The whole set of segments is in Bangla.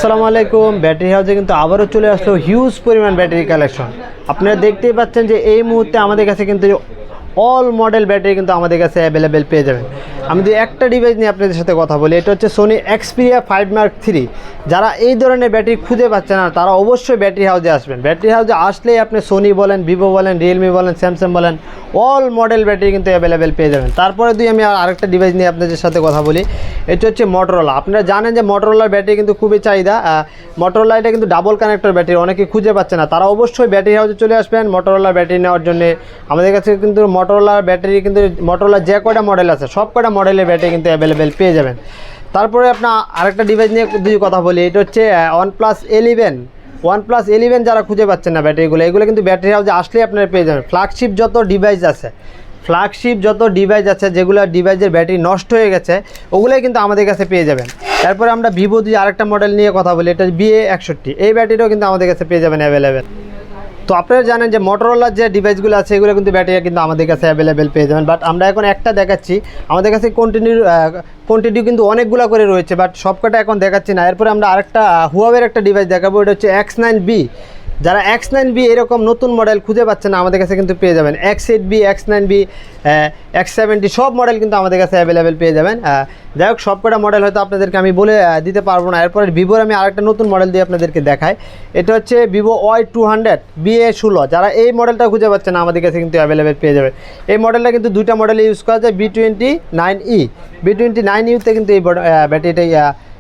আসসালামু আলাইকুম। ব্যাটারি হাউসে কিন্তু আবারও চলে আসলো হিউজ পরিমাণ ব্যাটারি কালেকশন। আপনারা দেখতেই পাচ্ছেন যে এই মুহূর্তে আমাদের কাছে কিন্তু অল মডেল ব্যাটারি কিন্তু আমাদের কাছে অ্যাভেলেবেল পেয়ে যাবেন। আমি যদি একটা ডিভাইস নিয়ে আপনাদের সাথে কথা বলি, এটা হচ্ছে সোনি এক্সপিরিয়া 5 Mark III। যারা এই ধরনের ব্যাটারি খুঁজে পাচ্ছে না তারা অবশ্যই ব্যাটারি হাউসে আসবেন। ব্যাটারি হাউসে আসলেই আপনি সোনি বলেন, ভিভো বলেন, রিয়েলমি বলেন, স্যামসাং বলেন, অল মডেল ব্যাটারি কিন্তু অ্যাভেলেবেল পেয়ে যাবেন। তারপরে আমি আরেকটা ডিভাইস নিয়ে আপনাদের সাথে কথা বলি, এটা হচ্ছে মোটরোলা। আপনারা জানেন যে মোটরোলার ব্যাটারি কিন্তু খুবই চাহিদা। মোটরোলা এটা কিন্তু ডাবল কানেক্টর ব্যাটারি, অনেকে খুঁজে পাচ্ছে না, তারা অবশ্যই ব্যাটারি হাউসে চলে আসবেন মোটরোলার ব্যাটারি নেওয়ার জন্য। আমাদের কাছে কিন্তু মোটরোলার ব্যাটারি কিন্তু মোটরোলার যে কয়টা মডেল আছে সব কয়টা মডেলের ব্যাটারি কিন্তু অ্যাভেলেবেল পেয়ে যাবেন। তারপরে আপনার আরেকটা ডিভাইস নিয়ে যদি কথা বলি, এটা হচ্ছে OnePlus 11 যারা খুঁজে পাচ্ছেন না ব্যাটারিগুলো, এগুলো কিন্তু ব্যাটারি হাউসে আসলেই আপনারা পেয়ে যাবেন। ফ্ল্যাগশিপ যত ডিভাইস আছে যেগুলো ডিভাইসের ব্যাটারি নষ্ট হয়ে গেছে ওগুলোই কিন্তু আমাদের কাছে পেয়ে যাবেন। তারপরে আমরা ভিভো যদি আরেকটা মডেল নিয়ে কথা বলি, এটা BA61, এই ব্যাটারিটাও কিন্তু আমাদের কাছে পেয়ে যাবেন অ্যাভেলেবেল। তো আপনারা জানেন যে মোটরোলার যে ডিভাইসগুলো আছে এগুলো কিন্তু ব্যাটারি কিন্তু আমাদের কাছে অ্যাভেলেবেল পেয়ে যাবেন। বাট আমরা এখন একটা দেখাচ্ছি, আমাদের কাছে কোয়ান্টিটি কিন্তু অনেকগুলো করে রয়েছে, বাট সবকটা এখন দেখাচ্ছি না। এরপরে আমরা আরেকটা হুয়াওয়ের একটা ডিভাইস দেখাবো, এটা হচ্ছে X9B। যারা X9B এরকম নতুন মডেল খুঁজে পাচ্ছেন না আমাদের কাছে কিন্তু পেয়ে যাবেন। X8B, X9B, X70 সব মডেল কিন্তু আমাদের কাছে অ্যাভেলেবেল পেয়ে যাবেন। যাই হোক, সবকটা মডেল হয়তো আপনাদেরকে আমি বলে দিতে পারবো না। এরপরে ভিভোর আমি আরেকটা নতুন মডেল দিয়ে আপনাদেরকে দেখাই, এটা হচ্ছে Vivo Y200 BA16। যারা এই মডেলটা খুঁজে পাচ্ছেন না আমাদের কাছে কিন্তু অ্যাভেলেবেল পেয়ে যাবেন। এই মডেলটা কিন্তু দুইটা মডেলে ইউজ করা যায়, B29E তে কিন্তু এই ব্যাটারিটা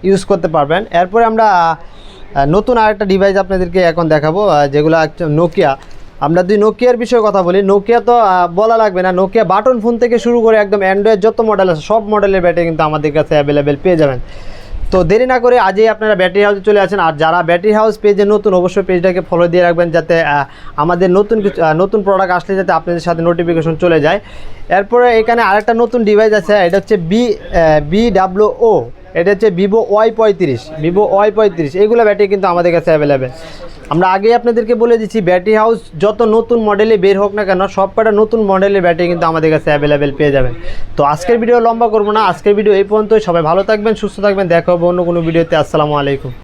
ইউজ করতে পারবেন। এরপরে আমরা নতুন আরেকটা ডিভাইস আপনাদেরকে এখন দেখাবো, যেগুলো নোকিয়া। আমরা যদি নোকিয়ার বিষয়ে কথা বলি, নোকিয়া তো বলা লাগবে না, নোকিয়া বাটন ফোন থেকে শুরু করে একদম অ্যান্ড্রয়েড যত মডেল আছে সব মডেলের ব্যাটারি কিন্তু আমাদের কাছে অ্যাভেলেবেল পেয়ে যাবেন। তো দেরি না করে আজই আপনারা ব্যাটারি হাউসে চলে আসেন। আর যারা ব্যাটারি হাউস পেজে নতুন, অবশ্যই পেজটাকে ফলো দিয়ে রাখবেন, যাতে আমাদের নতুন প্রোডাক্ট আসলে যাতে আপনাদের সাথে নোটিফিকেশন চলে যায়। এরপরে এখানে আরেকটা নতুন ডিভাইস আছে, এটা হচ্ছে BWO, এটা হচ্ছে Vivo Y35। এইগুলো ব্যাটারি কিন্তু আমাদের কাছে অ্যাভেলেবেল। আমরা আগেই আপনাদেরকে বলে দিচ্ছি, ব্যাটারি হাউস যত নতুন মডেলে বের হোক না কেন সবকটা নতুন মডেলের ব্যাটারি কিন্তু আমাদের কাছে অ্যাভেলেবেল পেয়ে যাবেন। তো আজকের ভিডিও লম্বা করবো না, আজকের ভিডিও এই পর্যন্তই। সবাই ভালো থাকবেন, সুস্থ থাকবেন, দেখা হবে অন্য কোনো ভিডিওতে। আসসালামু আলাইকুম।